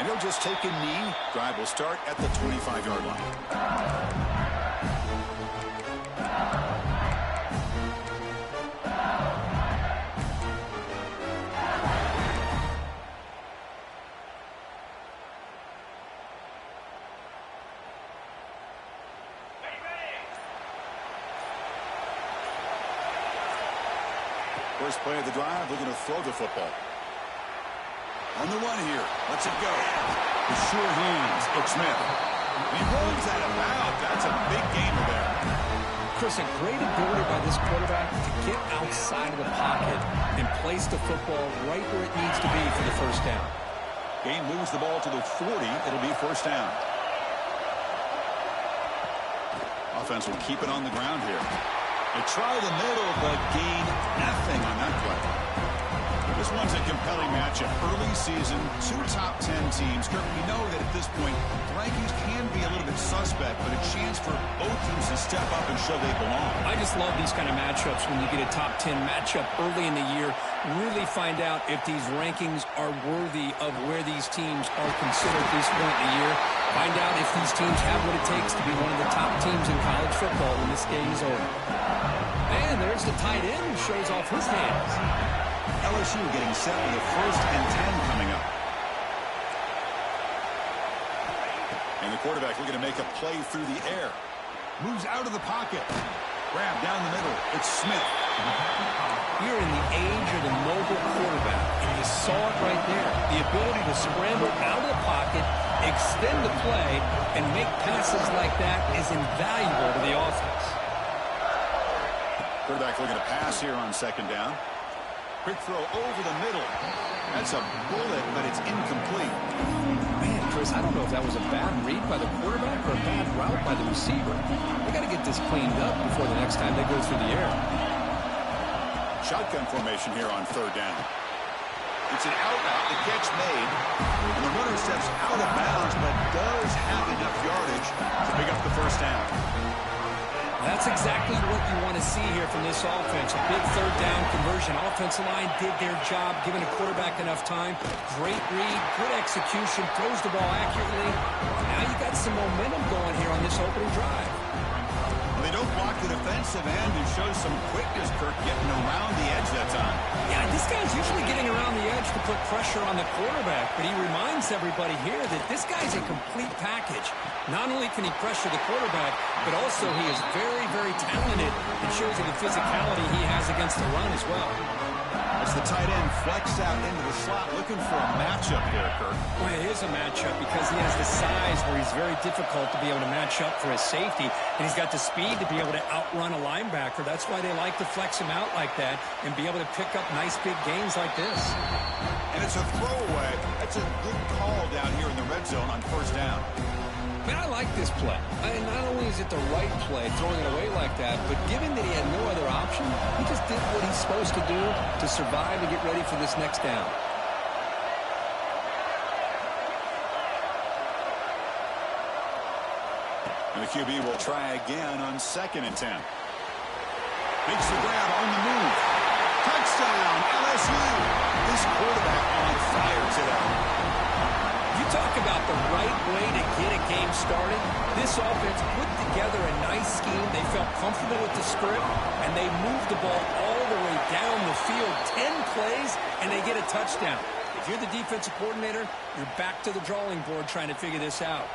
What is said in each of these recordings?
And he'll just take a knee. Drive will start at the 25-yard line. First play of the drive, looking to throw the football. On the run here. Let's it go. The sure hands. It's Smith. He rolls out of bounds. That's a big gainer there. Chris, a great ability by this quarterback to get outside of the pocket and place the football right where it needs to be for the first down. Gain moves the ball to the 40. It'll be first down. Offense will keep it on the ground here. They try the middle, but gain nothing on that play. This one's a compelling matchup. Early season, two top 10 teams. Kirk, we know that at this point, the rankings can be a little bit suspect, but a chance for both teams to step up and show they belong. I just love these kind of matchups when you get a top 10 matchup early in the year. Really find out if these rankings are worthy of where these teams are considered at this point in the year. Find out if these teams have what it takes to be one of the top teams in college football when this game is over. And there's the tight end who shows off his hands. LSU getting set for the 1st and 10 coming up. And the quarterback looking to make a play through the air. Moves out of the pocket. Grab down the middle. It's Smith. We're in the age of the mobile quarterback, and you saw it right there. The ability to scramble out of the pocket, extend the play, and make passes like that is invaluable to the offense. Quarterback looking to pass here on 2nd down. Quick throw over the middle. That's a bullet, but it's incomplete. Man, Chris, I don't know if that was a bad read by the quarterback or a bad route by the receiver. They got to get this cleaned up before the next time they go through the air. Shotgun formation here on 3rd down. It's an out-out, the catch made. And the runner steps out of bounds, but does have enough yardage to pick up the first down. That's exactly what you want to see here from this offense. A big 3rd down conversion. Offensive line did their job, giving a quarterback enough time. Great read, good execution, throws the ball accurately. Now you got some momentum going here on this opening drive. Well, they don't block the defensive end and show some quickness, Kirk, getting around the edge that time. Yeah, this guy's usually getting around the edge to put pressure on the quarterback, but he reminds everybody here that this guy's a complete package. Not only can he pressure the quarterback, but also he is very, very talented. It shows you the physicality he has against the run as well. As the tight end flexed out into the slot, looking for a matchup here, Kirk. Well, it is a matchup because he has the size where he's very difficult to be able to match up for his safety, and he's got the speed to be able to outrun a linebacker. That's why they like to flex him out like that and be able to pick up nice big gains like this. And it's a throwaway. That's a good call down here in the red zone on 1st down. Man, I like this play. And not only is it the right play, throwing it away like that, but given that he had no other option, he just did what he's supposed to do to survive and get ready for this next down. And the QB will try again on 2nd and 10. Makes the grab on the move. Touchdown, LSU. This quarterback on fire today. You talk about the right way to get a game started. This offense put together a nice scheme. They felt comfortable with the script, and they moved the ball all the way down the field. 10 plays, and they get a touchdown. If you're the defensive coordinator, you're back to the drawing board trying to figure this out.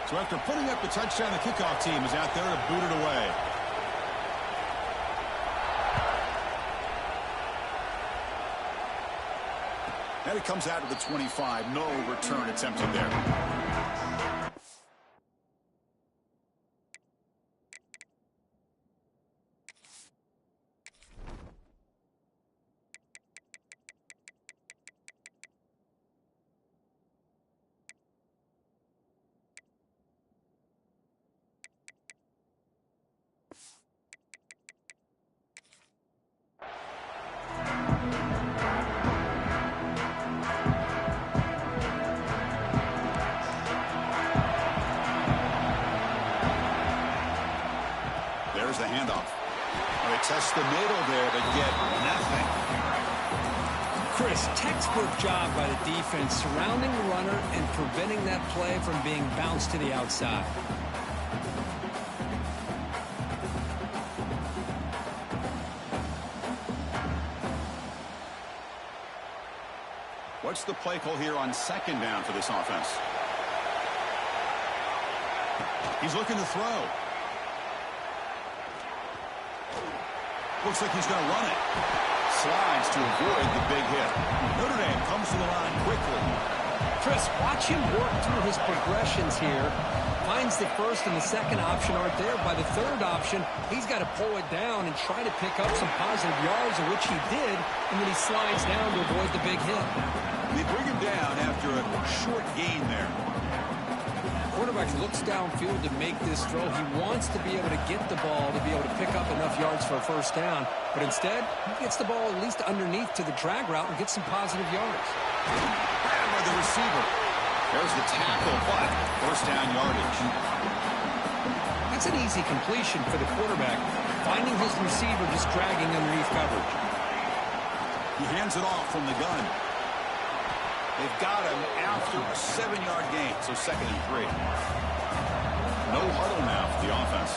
So after putting up the touchdown, the kickoff team is out there to boot it away. And it comes out to the 25. No return attempted there. There's the handoff. They test the middle there, but get nothing. Chris, textbook job by the defense, surrounding the runner and preventing that play from being bounced to the outside. What's the play call here on second down for this offense? He's looking to throw. Looks like he's going to run it. Slides to avoid the big hit. Notre Dame comes to the line quickly. Chris, watch him work through his progressions here. Finds the first and the second option aren't there. By the third option, he's got to pull it down and try to pick up some positive yards, of which he did, and then he slides down to avoid the big hit. They bring him down after a short gain there. Quarterback looks downfield to make this throw. He wants to be able to get the ball to be able to pick up enough yards for a first down. But instead, he gets the ball at least underneath to the drag route and gets some positive yards. Grabbed by the receiver. There's the tackle, but first down yardage. That's an easy completion for the quarterback, finding his receiver just dragging underneath coverage. He hands it off from the gun. They've got him after a 7-yard gain, so 2nd and 3. No huddle now for the offense.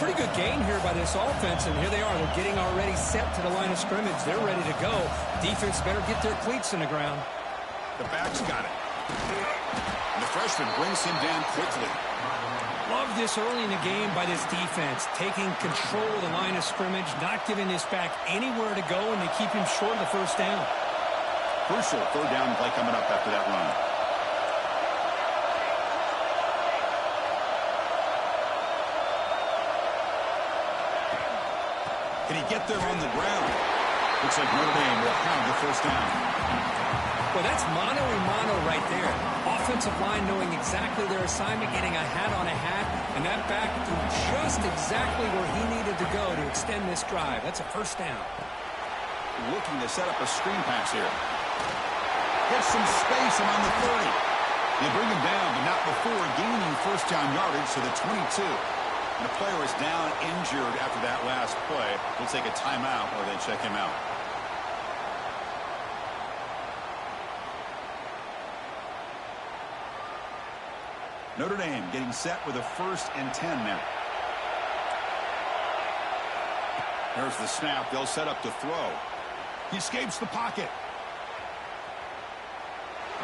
Pretty good gain here by this offense, and here they are. They're getting already set to the line of scrimmage. They're ready to go. Defense better get their cleats in the ground. The back's got it. And the freshman brings him down quickly. Love this early in the game by this defense, taking control of the line of scrimmage, not giving this back anywhere to go, and they keep him short of the first down. Crucial 3rd down play coming up after that run. Can he get there on the ground? Looks like Notre Dame will have the first down. Well, that's mano-a-mano right there. Offensive line knowing exactly their assignment, getting a hat on a hat, and that back threw just exactly where he needed to go to extend this drive. That's a first down. Looking to set up a screen pass here. Gets some space around the 30. They bring him down, but not before gaining first down yardage to the 22. And the player is down injured after that last play. We'll take a timeout or they check him out. Notre Dame getting set with a 1st and 10 now. There's the snap. They'll set up to throw. He escapes the pocket.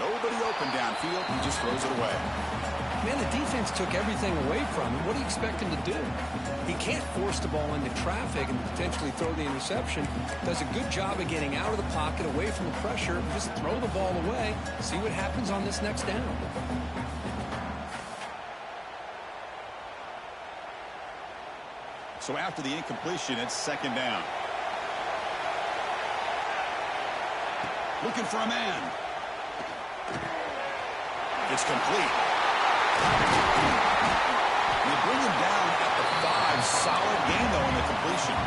Nobody open downfield. He just throws it away. Man, the defense took everything away from him. What do you expect him to do? He can't force the ball into traffic and potentially throw the interception. Does a good job of getting out of the pocket, away from the pressure. Just throw the ball away. See what happens on this next down. So after the incompletion, it's 2nd down. Looking for a man. It's complete. They bring him down at the 5. Solid gain, though, in the completion.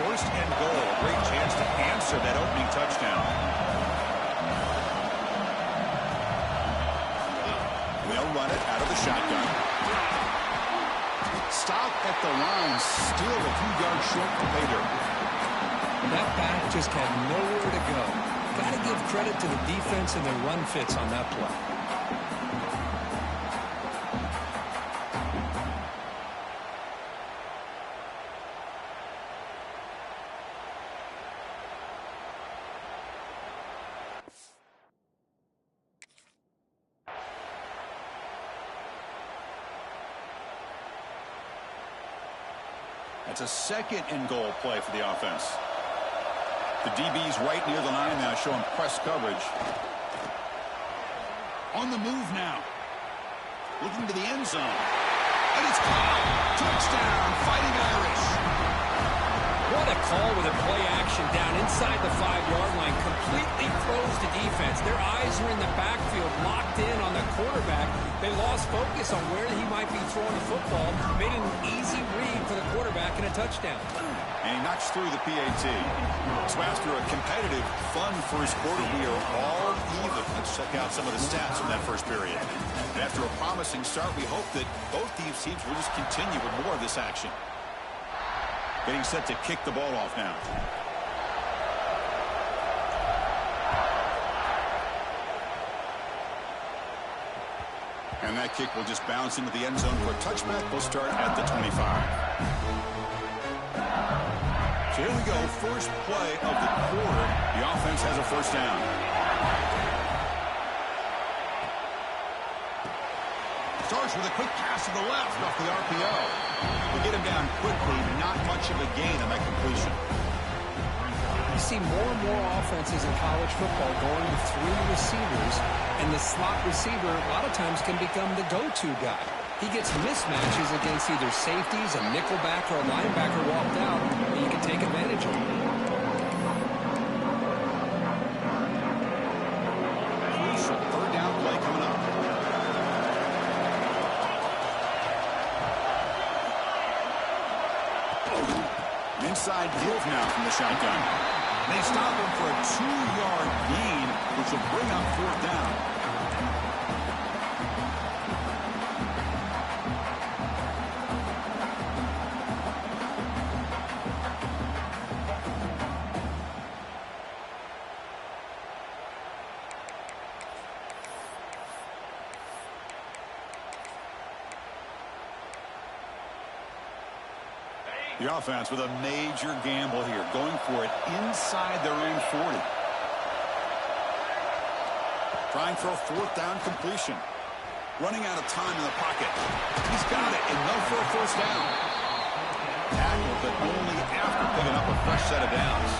1st and goal. A great chance to answer that opening touchdown. They'll run it out of the shotgun. Stop at the line. Still a few yards short from later. That back just had nowhere to go. Got to give credit to the defense and their run fits on that play. That's a 2nd and goal play for the offense. The DB's right near the line now, showing press coverage. On the move now. Looking to the end zone. And it's caught. Touchdown, Fighting Irish. What a call with a play action down inside the 5-yard line. Completely throws the defense. Their eyes are in the backfield, locked in on the quarterback. They lost focus on where he might be throwing the football. Made an easy read for the quarterback and a touchdown. And he knocks through the PAT. So after a competitive, fun first quarter, we are all even. Let's check out some of the stats from that first period. And after a promising start, we hope that both these teams will just continue with more of this action. Getting set to kick the ball off now. And that kick will just bounce into the end zone for a touchback. We'll start at the 25. So here we go, first play of the quarter. The offense has a first down. Starts with a quick pass to the left off the RPO. We get him down quickly, not much of a gain on that completion. You see more and more offenses in college football going with 3 receivers, and the slot receiver a lot of times can become the go-to guy. He gets mismatches against either safeties, a nickelback, or a linebacker walked out, and you can take advantage of it. Crucial third down play coming up. Inside deals now from the shotgun. They stop him for a 2-yard gain, which will bring up fourth down. The offense with a major gamble here, going for it inside their own 40. Trying for a fourth down completion. Running out of time in the pocket. He's got it, and no for a first down. Tackled, but only after picking up a fresh set of downs.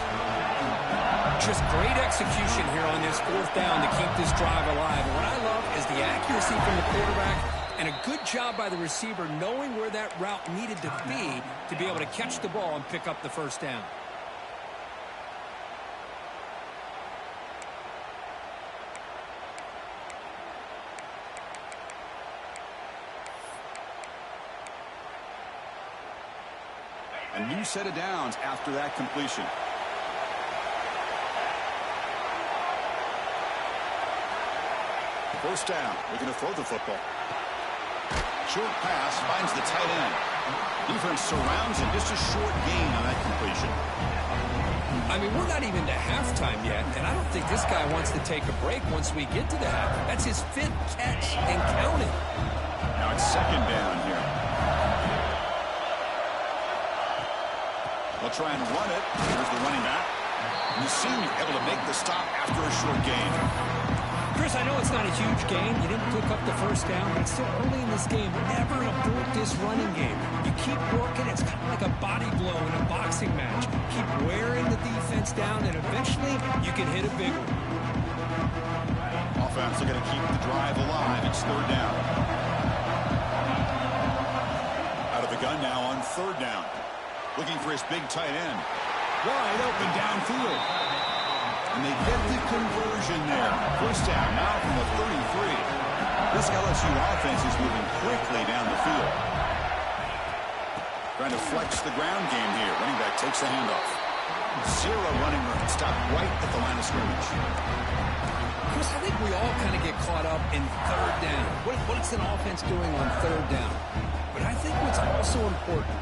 Just great execution here on this fourth down to keep this drive alive. And what I love is the accuracy from the quarterback and a good job by the receiver knowing where that route needed to be able to catch the ball and pick up the first down. A new set of downs after that completion. First down. We're going to throw the football. Short pass finds the tight end. Defense surrounds him. Just a short gain on that completion. I mean, we're not even to halftime yet, and I don't think this guy wants to take a break once we get to the half. That's his 5th catch and counting. Now it's second down here. They'll try and run it. Here's the running back. And the senior able to make the stop after a short gain. Chris, I know it's not a huge gain. You didn't pick up the first down, but it's still early in this game. Never abort this running game. You keep working. It's kind of like a body blow in a boxing match. Keep wearing the defense down, and eventually you can hit a big one. Offense looking to keep the drive alive. It's third down. Out of the gun now on third down. Looking for his big tight end. Wide open downfield. And they get the conversion there. First down now from the 33. This LSU offense is moving quickly down the field. Trying to flex the ground game here. Running back takes the handoff. 0 running room. Stopped right at the line of scrimmage. Chris, I think we all kind of get caught up in third down. What's an offense doing on third down? But I think what's also important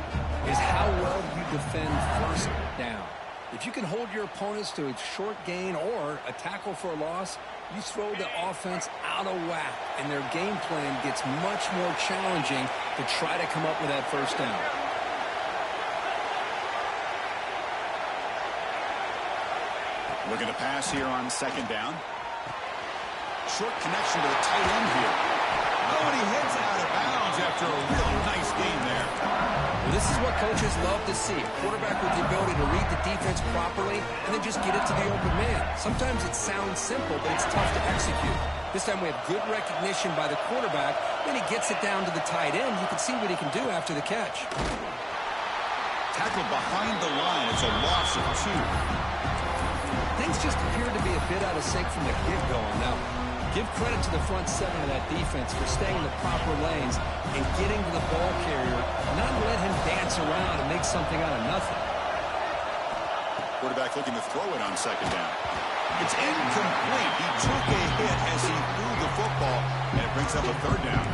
is how well you defend first down. If you can hold your opponents to a short gain or a tackle for a loss, you throw the offense out of whack, and their game plan gets much more challenging to try to come up with that first down. Looking to pass here on second down. Short connection to the tight end here. Oh, and he heads out of bounds after a really nice game there. Well, this is what coaches love to see. A quarterback with the ability to read the defense properly and then just get it to the open man. Sometimes it sounds simple, but it's tough to execute. This time we have good recognition by the quarterback. Then he gets it down to the tight end. You can see what he can do after the catch. Tackled behind the line. It's a loss of 2. Things just appear to be a bit out of sync from the get-go. Now, give credit to the front 7 of that defense for staying in the proper lanes and getting to the ball carrier, not let him dance around and make something out of nothing. Quarterback looking to throw it on second down. It's incomplete. He took a hit as he threw the football, and it brings up a third down.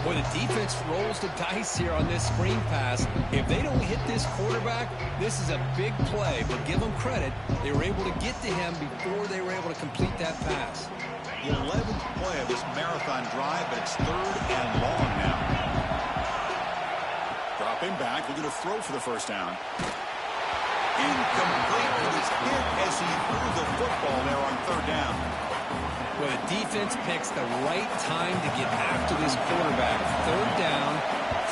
Boy, the defense rolls the dice here on this screen pass. If they don't hit this quarterback, this is a big play. But give them credit. They were able to get to him before they were able to complete that pass. the 11th play of this marathon drive, but it's 3rd and long now. Dropping back, looking to throw for the first down. Incomplete. He was hit as he threw the football there on 3rd down. Well, the defense picks the right time to get after this quarterback. 3rd down,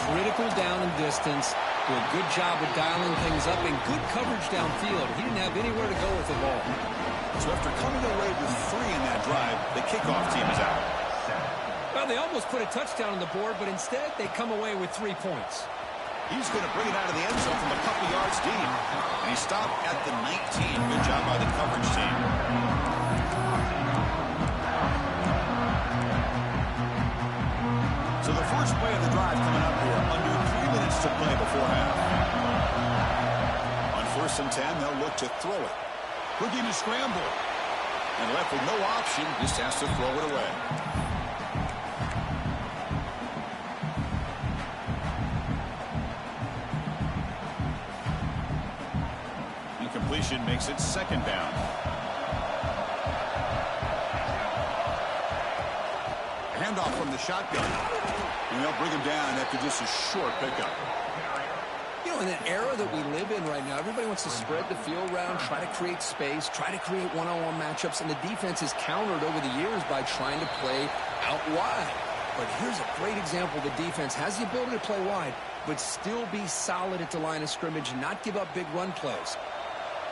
critical down and distance. Do a good job of dialing things up and good coverage downfield. He didn't have anywhere to go with the ball. So after coming away with 3 in that drive, the kickoff team is out. Well, they almost put a touchdown on the board, but instead they come away with 3 points. He's going to bring it out of the end zone from a couple yards deep. And he stopped at the 19. Good job by the coverage team. So the first play of the drive coming up here. Under 3 minutes to play before half. On 1st and 10, they'll look to throw it. Looking to scramble. And left with no option, just has to throw it away. Incompletion makes it 2nd down. Handoff from the shotgun. And they'll bring him down after just a short pickup. You know, in an era that we live in right now, everybody wants to spread the field around, try to create space, try to create one-on-one matchups, and the defense has countered over the years by trying to play out wide. But here's a great example. The defense has the ability to play wide, but still be solid at the line of scrimmage and not give up big run plays.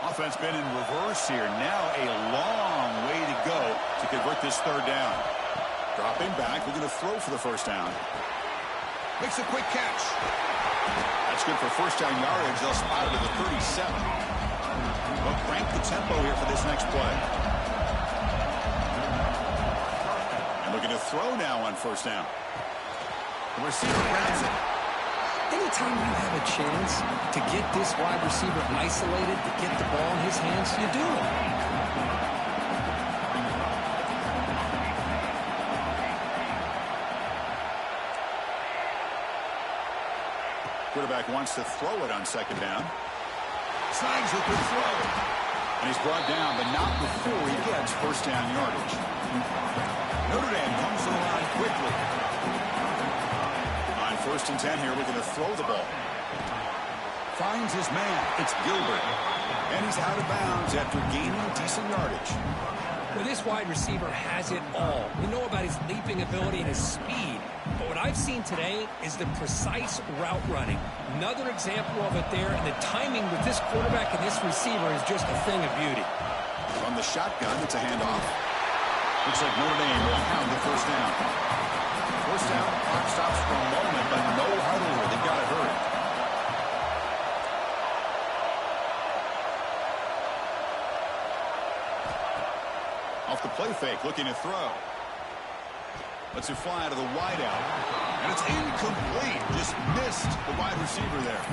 Offense been in reverse here. Now a long way to go to convert this 3rd down. Dropping back, looking to throw for the first down. Makes a quick catch. That's good for first down yardage. They'll spot it at the 37. They'll crank the tempo here for this next play. And looking to throw now on 1st down. The receiver grabs it. Anytime you have a chance to get this wide receiver isolated, to get the ball in his hands, you do it. Quarterback wants to throw it on 2nd down. Snags a good throw. And he's brought down, but not before he gets first down yardage. Notre Dame comes to the line quickly. On 1st and 10 here, we're going to throw the ball. Finds his man. It's Gilbert. And he's out of bounds after gaining decent yardage. Well, this wide receiver has it all. We know about his leaping ability and his speed. But what I've seen today is the precise route running. Another example of it there, and the timing with this quarterback and this receiver is just a thing of beauty. From the shotgun, it's a handoff. Looks like Notre Dame will pound the first down. First down, clock stops for a moment, but no huddle here. They've got to hurry. Off the play fake, looking to throw. Lets it fly out of the wideout. And it's incomplete. Just missed the wide receiver there.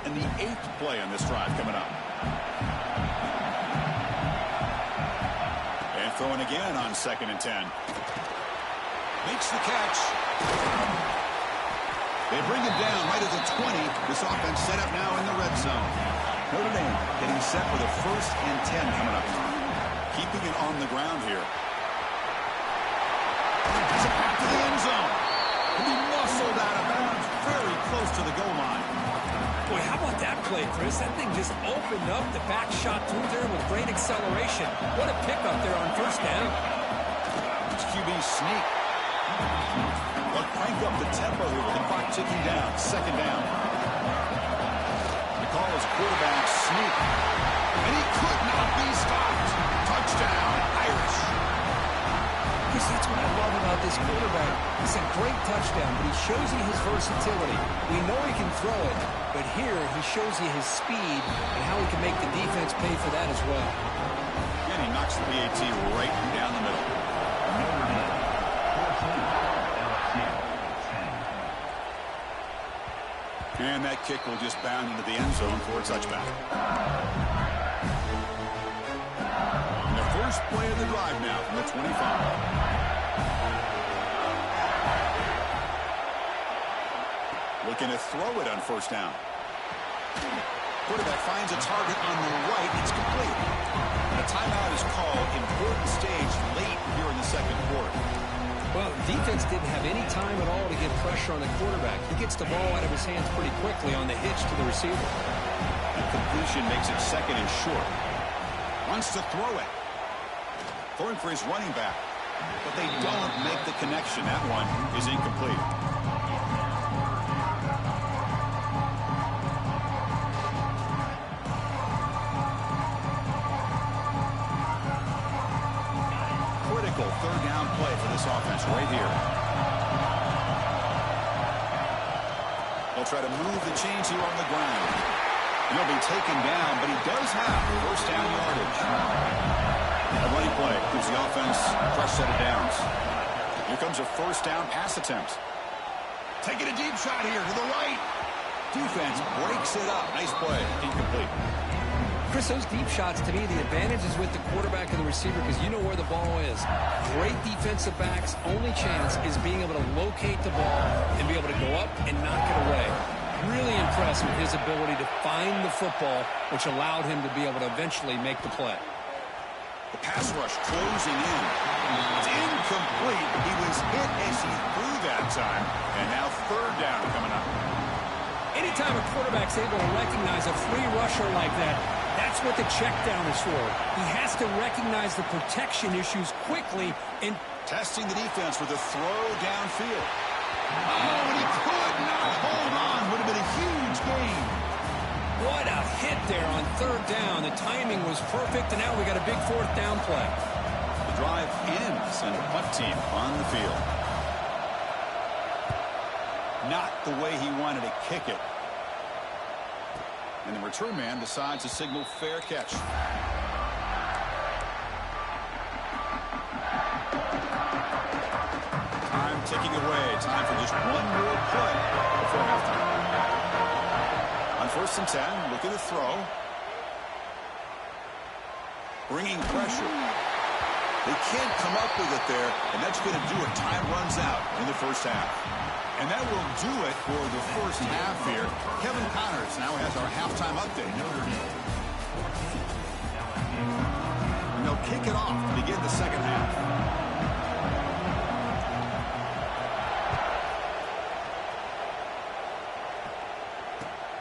And the 8th play on this drive coming up. And throwing again on 2nd and 10. Makes the catch. They bring him down right at the 20. This offense set up now in the red zone. Notre Dame getting set for the 1st and 10 coming up. Keeping it on the ground here. It's a pass to the end zone. And he muscled out of bounds very close to the goal line. Boy, how about that play, Chris? That thing just opened up. The back shot through there with great acceleration. What a pickup there on 1st down. It's QB sneak. They'll crank up the tempo here with the clock ticking down. 2nd down. The call is quarterback sneak. And he could not be stopped. Touchdown, Irish. Chris, that's what I love about this quarterback. It's a great touchdown, but he shows you his versatility. We know he can throw it, but here he shows you his speed and how he can make the defense pay for that as well. And he knocks the PAT right down the middle. And that kick will just bound into the end zone for a touchback. And the first play of the drive now from the 25. 2nd Looking to throw it on first down. Quarterback finds a target on the right. It's complete. A timeout is called. Important stage late here in the second quarter. Well, defense didn't have any time at all to get pressure on the quarterback. He gets the ball out of his hands pretty quickly on the hitch to the receiver. The completion makes it second and short. Wants to throw it. Throwing for his running back. But they don't make the connection. That one is incomplete. Critical third down play for this offense right here. They'll try to move the chains here on the ground. And he'll be taken down, but he does have first down yardage. A running play gives the offense a fresh set of downs. Here comes a first down pass attempt. Taking a deep shot here to the right. Defense breaks it up. Nice play. Incomplete. Chris, those deep shots, to me, the advantage is with the quarterback and the receiver because you know where the ball is. Great defensive backs' only chance is being able to locate the ball and be able to go up and knock it away. Really impressed with his ability to find the football, which allowed him to be able to eventually make the play. The pass rush closing in. It's incomplete. He was hit as he threw that time. And now third down coming up. Anytime a quarterback's able to recognize a free rusher like that, that's what the check down is for. He has to recognize the protection issues quickly and testing the defense with a throw downfield. Oh, and he could not hold on. Would have been a huge gain. What a hit there on third down. The timing was perfect, and now we got a big fourth down play. The drive ends and the punt team on the field. Not the way he wanted to kick it. And the return man decides to signal fair catch. Time ticking away. Time for just one more play before halftime. On 1st and 10, looking to throw. Bringing pressure. They can't come up with it there, and that's going to do it. Time runs out in the first half. And that will do it for the first half here. Kevin Connors now has our halftime update. And they'll kick it off to begin the second half.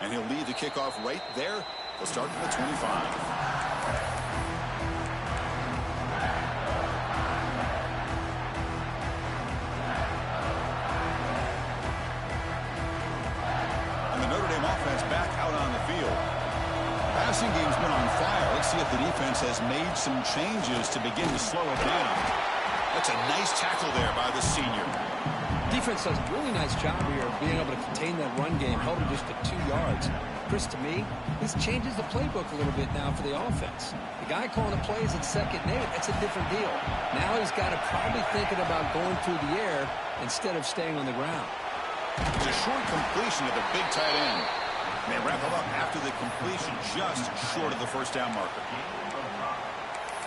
And he'll lead the kickoff right there. They'll start from the 25. Passing game's been on fire. Let's see if the defense has made some changes to begin to slow it down. That's a nice tackle there by the senior. Defense does a really nice job here of being able to contain that run game, held him just to 2 yards. Chris, to me, this changes the playbook a little bit now for the offense. The guy calling the plays at 2nd and 8, that's a different deal. Now he's got to probably thinking about going through the air instead of staying on the ground. It's a short completion to the big tight end. They wrap it up after the completion just short of the first down marker.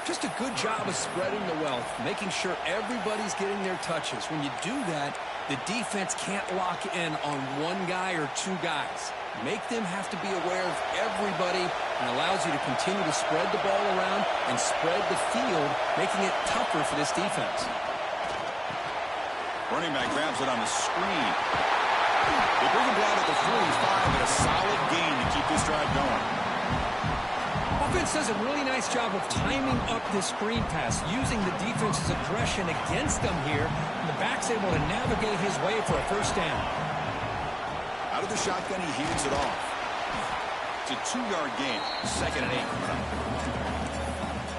Just a good job of spreading the wealth, making sure everybody's getting their touches. When you do that, the defense can't lock in on one guy or 2 guys. Make them have to be aware of everybody and allows you to continue to spread the ball around and spread the field, making it tougher for this defense. Running back grabs it on the screen. They bring him down at the 45 and a solid gain to keep this drive going. Offense does a really nice job of timing up this screen pass, using the defense's aggression against them here, and the back's able to navigate his way for a first down. Out of the shotgun, he hands it off. It's a 2-yard gain, 2nd and 8.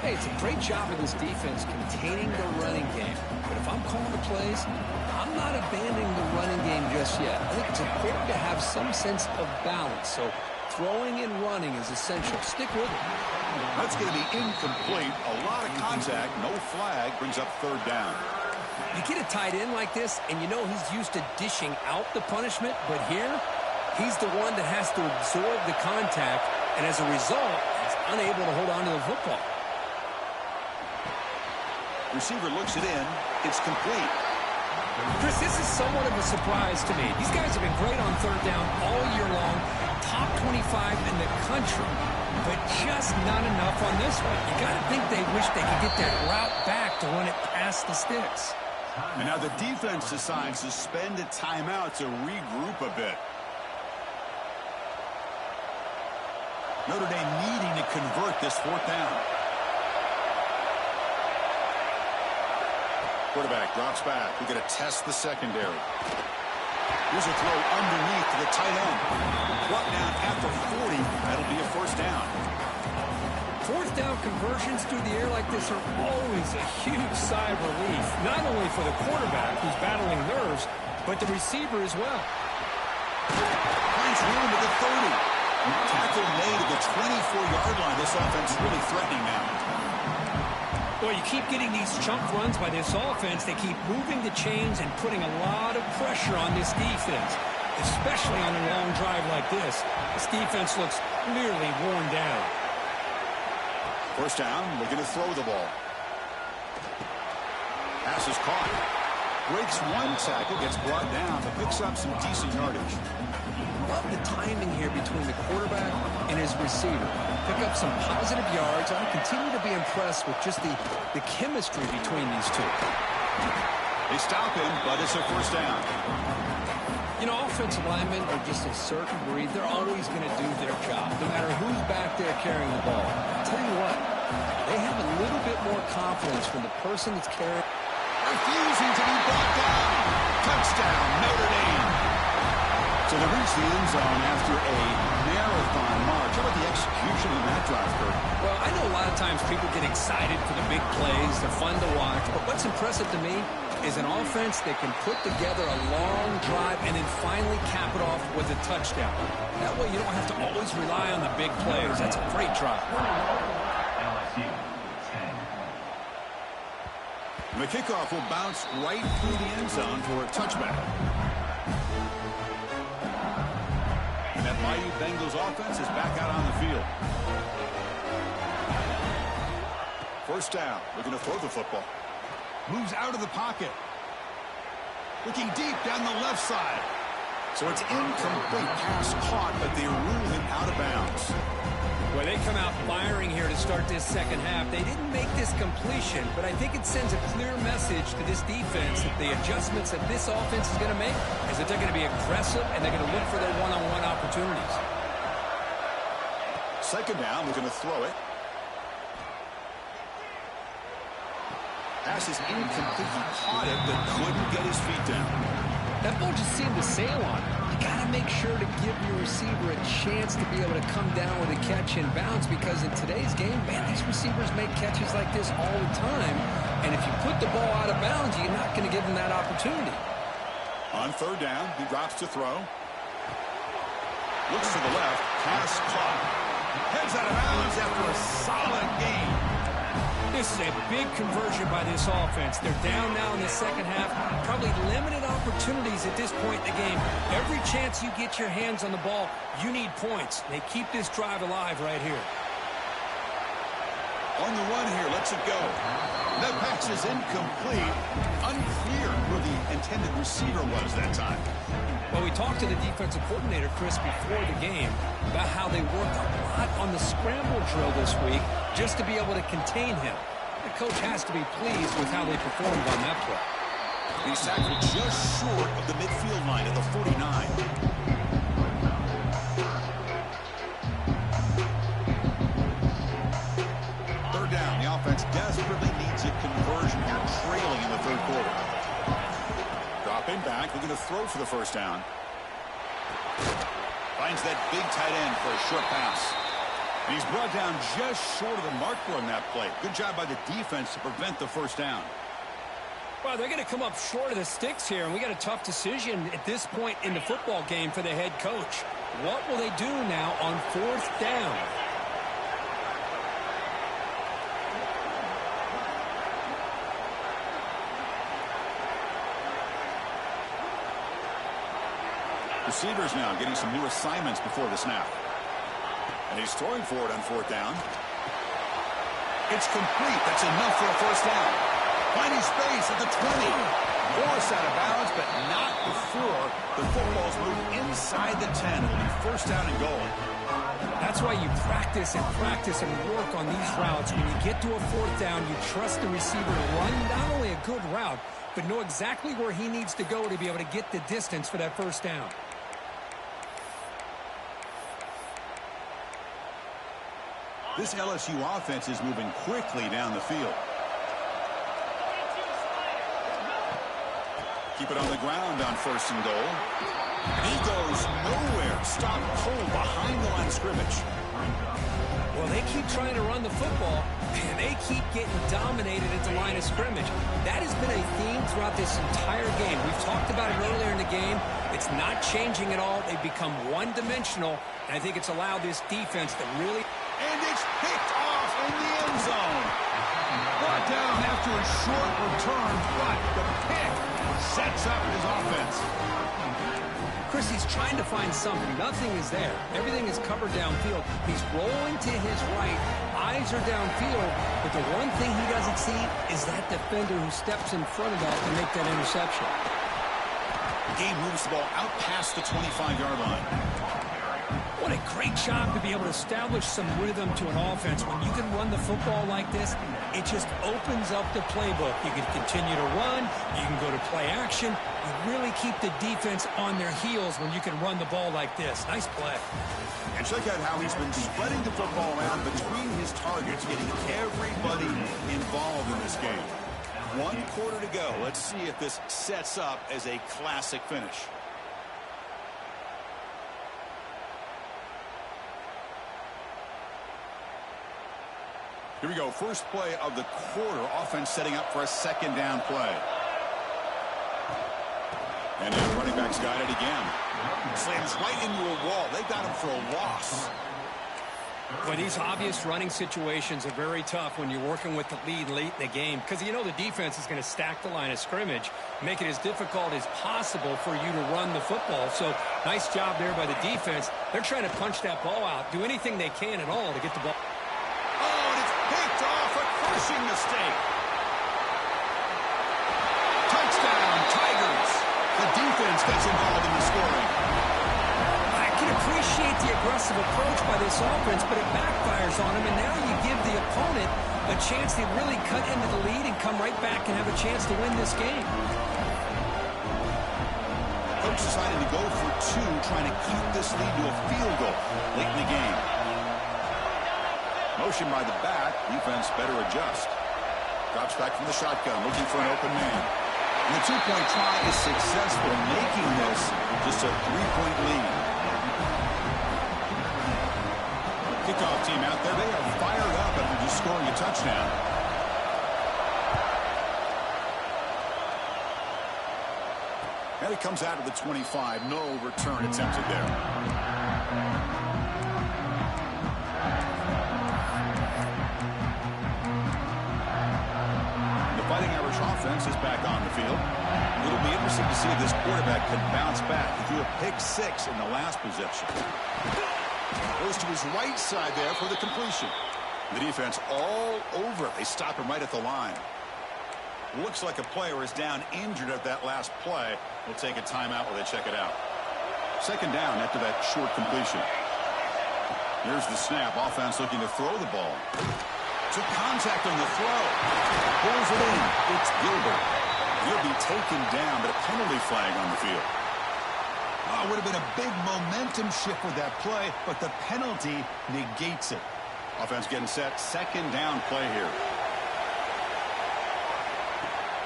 Hey, it's a great job of this defense containing the running game. But if I'm calling the plays, I'm not abandoning the running game just yet. I think it's important to have some sense of balance. So throwing and running is essential. Stick with it. That's going to be incomplete. A lot of contact. No flag. Brings up 3rd down. You get a tight end like this, and you know he's used to dishing out the punishment. But here, he's the one that has to absorb the contact. And as a result, he's unable to hold on to the football. Receiver looks it in. It's complete. Chris, this is somewhat of a surprise to me. These guys have been great on third down all year long, top 25 in the country, but just not enough on this one. You got to think they wish they could get that route back to run it past the sticks. And now the defense decides to spend a timeout to regroup a bit. Notre Dame needing to convert this fourth down. Quarterback drops back. We're going to test the secondary. Here's a throw underneath to the tight end. Brought down at the 40. That'll be a first down. Fourth down conversions through the air like this are always a huge sigh of relief, not only for the quarterback who's battling nerves, but the receiver as well. Finds room at the 30. Tackle made at the 24-yard line. This offense is really threatening now. Well, you keep getting these chunk runs by this offense. They keep moving the chains and putting a lot of pressure on this defense, especially on a long drive like this. This defense looks clearly worn down. First down, looking to throw the ball. Pass is caught. Breaks one tackle, gets brought down, but picks up some decent yardage. Love the timing here between the quarterback and his receiver. Pick up some positive yards. I continue to be impressed with just the chemistry between these two. They stop him, but it's a first down. You know, offensive linemen are just a certain breed. They're always going to do their job, no matter who's back there carrying the ball. I'll tell you what, they have a little bit more confidence when the person that's carrying... Refusing to be brought down. Touchdown, Notre Dame. So they reach the end zone after a marathon march. How about the execution in that drive, Kurt? Well, I know a lot of times people get excited for the big plays. They're fun to watch. But what's impressive to me is an offense that can put together a long drive and then finally cap it off with a touchdown. That way you don't have to always rely on the big plays. That's a great drive. And the kickoff will bounce right through the end zone for a touchback. And that mighty Bengals offense is back out on the field. First down. Looking to throw the football. Moves out of the pocket. Looking deep down the left side. So it's incomplete. Pass caught, but they rule him out of bounds. Well, they come out firing here to start this second half. They didn't make this completion, but I think it sends a clear message to this defense that the adjustments that this offense is going to make is that they're going to be aggressive and they're going to look for their one-on-one opportunities. Second down, we're going to throw it. Pass is incomplete. He caught it, but couldn't get his feet down. That ball just seemed to sail on him. You got to make sure to give your receiver a chance to be able to come down with a catch and bounce, because in today's game, man, these receivers make catches like this all the time. And if you put the ball out of bounds, you're not going to give them that opportunity. On third down, he drops to throw. Looks to the left. Pass caught. Heads out of bounds after a solid gain. This is a big conversion by this offense. They're down now in the second half. Probably limited opportunities at this point in the game. Every chance you get your hands on the ball, you need points. They keep this drive alive right here. On the run here, lets it go. That pass is incomplete. Unclear who the intended receiver was that time. Well, we talked to the defensive coordinator, Chris, before the game about how they worked a lot on the scramble drill this week just to be able to contain him. The coach has to be pleased with how they performed on that play. He's tackled just short of the midfield line at the 49. Third down. The offense desperately needs a conversion here, trailing in the third quarter. Dropping back, looking to throw for the first down. Finds that big tight end for a short pass. And he's brought down just short of the marker on that play. Good job by the defense to prevent the first down. Well, they're going to come up short of the sticks here, and we got a tough decision at this point in the football game for the head coach. What will they do now on fourth down? Receivers now getting some new assignments before the snap. And he's throwing for it on fourth down. It's complete. That's enough for a first down. Finding space at the 20. Forced out of bounds, but not before the football's moved inside the 10. It'll be first down and goal. That's why you practice and work on these routes. When you get to a fourth down, you trust the receiver to run not only a good route, but know exactly where he needs to go to be able to get the distance for that first down. This LSU offense is moving quickly down the field. Keep it on the ground on first and goal. He goes nowhere. Stop cold behind the line of scrimmage. Well, they keep trying to run the football, and they keep getting dominated at the line of scrimmage. That has been a theme throughout this entire game. We've talked about it earlier in the game. It's not changing at all. They've become one-dimensional, and I think it's allowed this defense to really... And it's picked off in the end zone. Brought down after a short return, but the pick sets up his offense. Chris, he's trying to find something. Nothing is there. Everything is covered downfield. He's rolling to his right. Eyes are downfield. But the one thing he doesn't see is that defender who steps in front of that to make that interception. The game moves the ball out past the 25-yard line. What a great job to be able to establish some rhythm to an offense. When you can run the football like this, it just opens up the playbook. You can continue to run. You can go to play action. You really keep the defense on their heels when you can run the ball like this. Nice play. And check out how he's been spreading the football around between his targets, getting everybody involved in this game. 1 quarter to go. Let's see if this sets up as a classic finish. Here we go. First play of the quarter. Offense setting up for a second down play. And the running back's got it again. Slams right into a wall. They got him for a loss. Well, these obvious running situations are very tough when you're working with the lead late in the game, because you know the defense is going to stack the line of scrimmage, make it as difficult as possible for you to run the football. So nice job there by the defense. They're trying to punch that ball out, do anything they can at all to get the ball. Oh, and it's picked off, a crushing mistake. Touchdown, Tigers. The defense gets involved in the scoring. I can appreciate the aggressive approach by this offense, but it backfires on them, and now you give the opponent a chance to really cut into the lead and come right back and have a chance to win this game. Coach decided to go for 2, trying to cut this lead to a field goal late in the game. Motion by the back. Defense better adjust. Drops back from the shotgun, looking for an open man. And the 2-point try is successful, making this just a 3-point lead. Kickoff team out there. They are fired up after just scoring a touchdown. And it comes out of the 25. No return attempted there. The Fighting Irish offense is back on the field. It'll be interesting to see if this quarterback can bounce back. He threw a pick 6 in the last possession. Goes to his right side there for the completion. The defense all over it. They stop him right at the line. Looks like a player is down injured at that last play. We'll take a timeout while they check it out. Second down after that short completion. Here's the snap. Offense looking to throw the ball. Took contact on the throw. Pulls it in. It's Gilbert. He'll be taken down, but a penalty flag on the field. Oh, it would have been a big momentum shift with that play, but the penalty negates it. Offense getting set. Second down play here.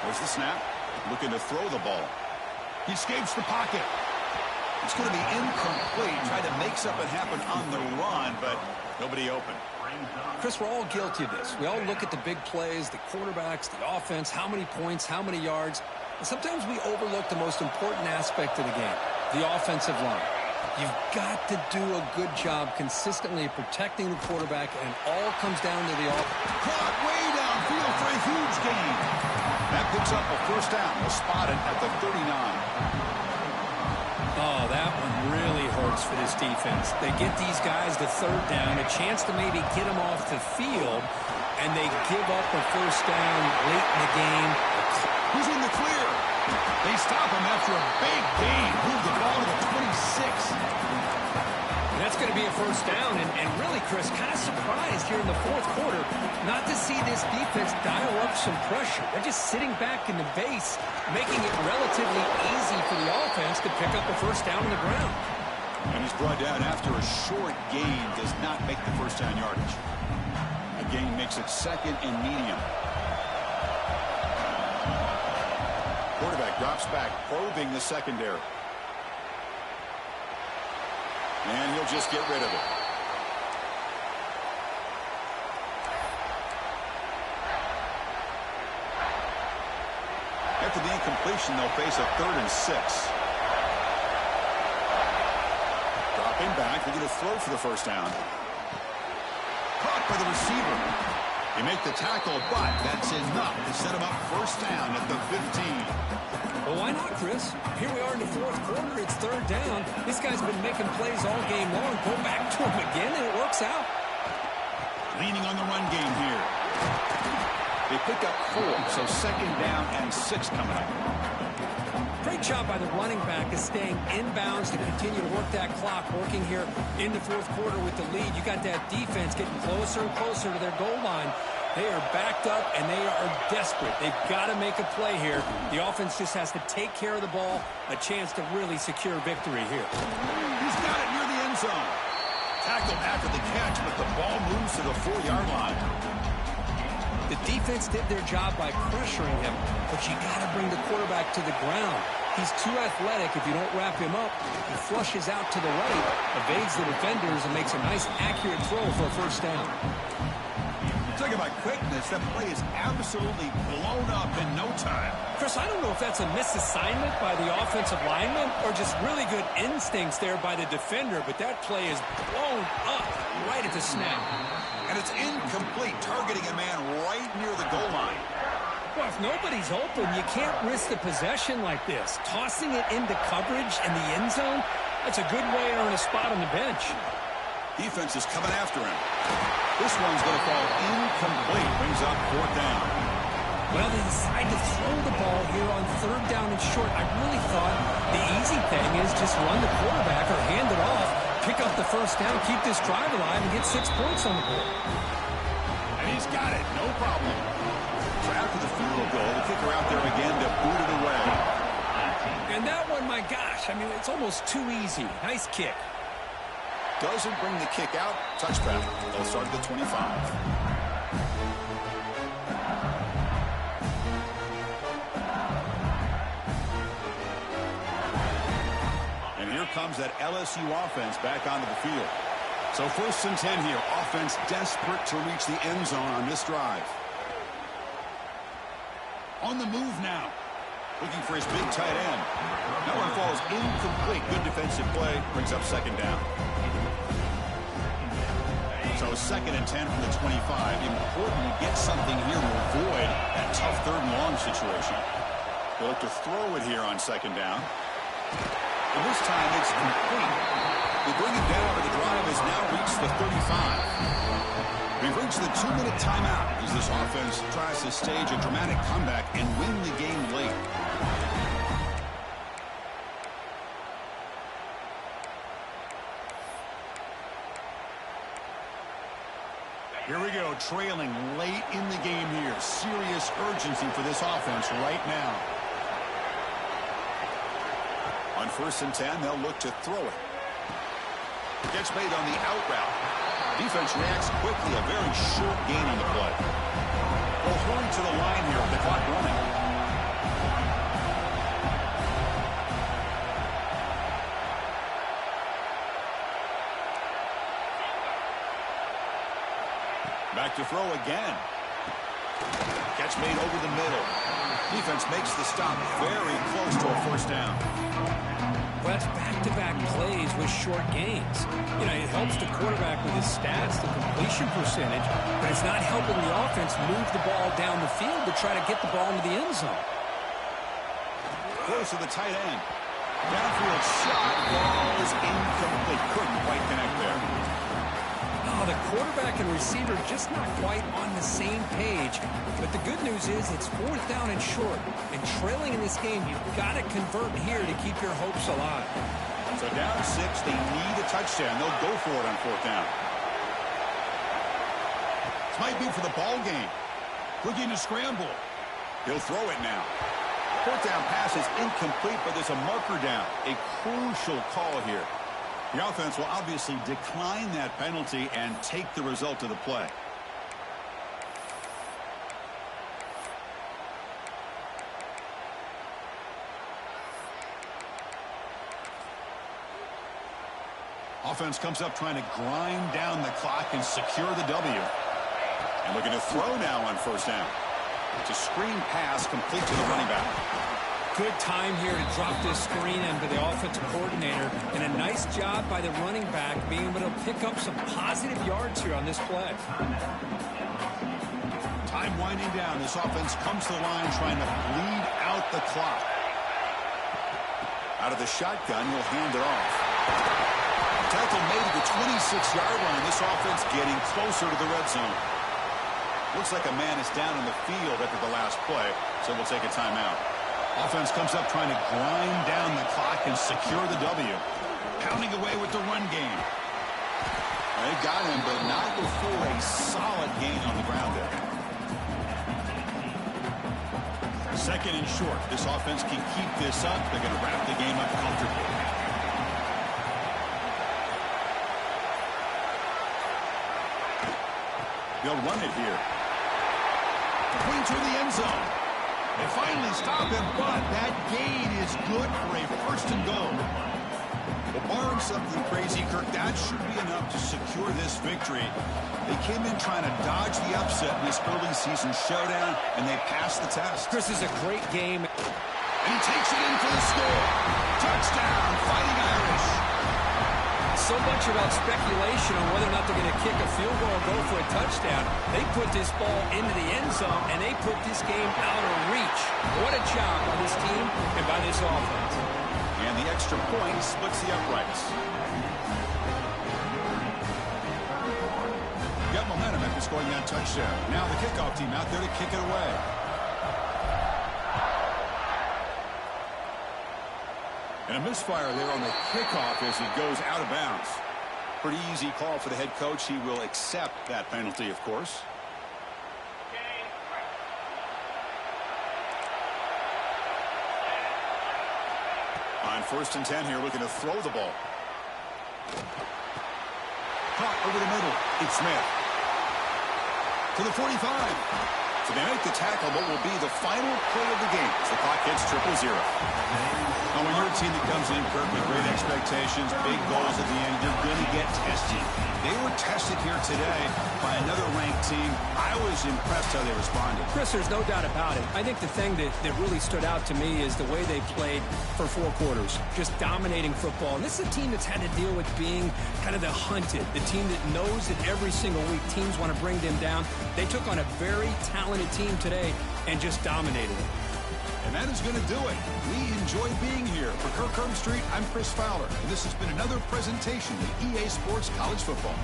There's the snap. Looking to throw the ball. He escapes the pocket. It's going to be incomplete. Tried to make something happen on the run, but nobody open. Chris, we're all guilty of this. We all look at the big plays, the quarterbacks, the offense, how many points, how many yards. And sometimes we overlook the most important aspect of the game, the offensive line. You've got to do a good job consistently protecting the quarterback, and all comes down to the offense. Caught way downfield for a huge gain. That picks up a first down. We'll spot it at the 39. Oh, that one really hurts for this defense. They get these guys the third down, a chance to maybe get them off the field, and they give up a first down late in the game. Who's in the clear? They stop him after a big gain. Move the ball to the 26. And that's going to be a first down. And really, Chris, kind of surprised here in the fourth quarter not to see this defense dial up some pressure. They're just sitting back in the base, making it relatively easy for the offense to pick up a first down on the ground. And he's brought down after a short gain. Does not make the first down yardage. A gain makes it second and medium. Quarterback drops back, probing the secondary. And he'll just get rid of it. After the incompletion, they'll face a 3rd and 6. Dropping back, they're going to throw for the first down. Caught by the receiver. They make the tackle, but that's enough to set him up first down at the 15. Well, why not, Chris? Here we are in the fourth quarter. It's 3rd down. This guy's been making plays all game long. Go back to him again, and it works out. Leaning on the run game here. They pick up 4, so 2nd down and 6 coming up. Great job by the running back is staying inbounds to continue to work that clock, working here in the fourth quarter with the lead. You got that defense getting closer and closer to their goal line. They are backed up, and they are desperate. They've got to make a play here. The offense just has to take care of the ball, a chance to really secure victory here. He's got it near the end zone. Tackled after the catch, but the ball moves to the 4-yard line. The defense did their job by pressuring him, but you got to bring the quarterback to the ground. He's too athletic. If you don't wrap him up, he flushes out to the right, evades the defenders, and makes a nice, accurate throw for a first down. Talking about quickness, that play is absolutely blown up in no time. Chris, I don't know if that's a misassignment by the offensive lineman or just really good instincts there by the defender, but that play is blown up right at the snap. And it's incomplete, targeting a man right near the goal line. Well, if nobody's open, you can't risk the possession like this. Tossing it into coverage in the end zone, that's a good way to earn a spot on the bench. Defense is coming after him. This one's going to fall incomplete. Brings up 4th down. Well, they decide to throw the ball here on 3rd down and short. I really thought the easy thing is just run the quarterback or hand it off, pick up the first down, keep this drive alive, and get 6 points on the board. And he's got it. No problem. So after the field goal, the kicker out there again to boot it away. And that one, my gosh, I mean, it's almost too easy. Nice kick. Doesn't bring the kick out. Touchback. They'll start at the 25. And here comes that LSU offense back onto the field. So 1st and 10 here. Offense desperate to reach the end zone on this drive. On the move now. Looking for his big tight end. That one falls incomplete. Good defensive play. Brings up 2nd down. So 2nd and 10 from the 25. Important to get something here to avoid that tough 3rd and long situation. They'll look to throw it here on 2nd down. And this time it's complete. They bring it down, but the drive has now reached the 35. We've reached the 2-minute timeout as this offense tries to stage a dramatic comeback and win the game late. Here we go, trailing late in the game here. Serious urgency for this offense right now. On 1st and 10, they'll look to throw it. Gets made on the out route. Defense reacts quickly, a very short gain on the play. They'll hurry to the line here with the clock running. Back to throw again. Catch made over the middle. Defense makes the stop very close to a first down. Well, that's back-to-back plays with short gains. You know, it helps the quarterback with his stats, the completion percentage, but it's not helping the offense move the ball down the field to try to get the ball into the end zone. Close to the tight end. Downfield shot. Ball is incomplete. Couldn't quite connect there. Oh, Oh, the quarterback and receiver just not quite on the same page. But the good news is it's 4th down and short. And trailing in this game, you've got to convert here to keep your hopes alive. So down 6, they need a touchdown. They'll go for it on 4th down. This might be for the ball game. Looking to scramble. He'll throw it now. 4th down pass is incomplete, but there's a marker down. A crucial call here. The offense will obviously decline that penalty and take the result of the play. Offense comes up trying to grind down the clock and secure the W. And looking to throw now on 1st down. It's a screen pass complete to the running back. Good time here to drop this screen into the offensive coordinator. And a nice job by the running back being able to pick up some positive yards here on this play. Time winding down. This offense comes to the line trying to bleed out the clock. Out of the shotgun, he'll hand it off. Tackle made at the 26-yard line. This offense getting closer to the red zone. Looks like a man is down in the field after the last play, so we'll take a timeout. Offense comes up trying to grind down the clock and secure the W. Pounding away with the run game. They got him, but not before a solid gain on the ground there. 2nd and short. This offense can keep this up. They're going to wrap the game up comfortably. They'll run it here. Complete to the end zone. They finally stop him, but that gain is good for a 1st and goal. Well, barring something crazy, Kirk, that should be enough to secure this victory. They came in trying to dodge the upset in this early season showdown, and they passed the test. This is a great game. And he takes it in for the score. Touchdown, Fighting Irish. So much about speculation on whether or not they're going to kick a field goal or go for a touchdown. They put this ball into the end zone, and they put this game out of reach. What a job by this team and by this offense. And the extra point splits the uprights. Got momentum after scoring that touchdown. Now the kickoff team out there to kick it away. And a misfire there on the kickoff as it goes out of bounds. Pretty easy call for the head coach. He will accept that penalty, of course. On 1st and 10 here, looking to throw the ball. Caught over the middle. It's Smith. To the 45. So they make the tackle, but will be the final play of the game as the clock hits 0-0. Now, when you're a team that comes in, Kirk, with great expectations, big goals at the end, you're going to get tested. They were tested here today by another ranked team. I was impressed how they responded. Chris, there's no doubt about it. I think the thing that really stood out to me is the way they played for 4 quarters, just dominating football. And this is a team that's had to deal with being kind of the hunted, the team that knows that every single week teams want to bring them down. They took on a very talented team today and just dominated it. And that is going to do it. We enjoy being here. For Kirk Herbstreit, I'm Chris Fowler. And this has been another presentation of EA Sports College Football.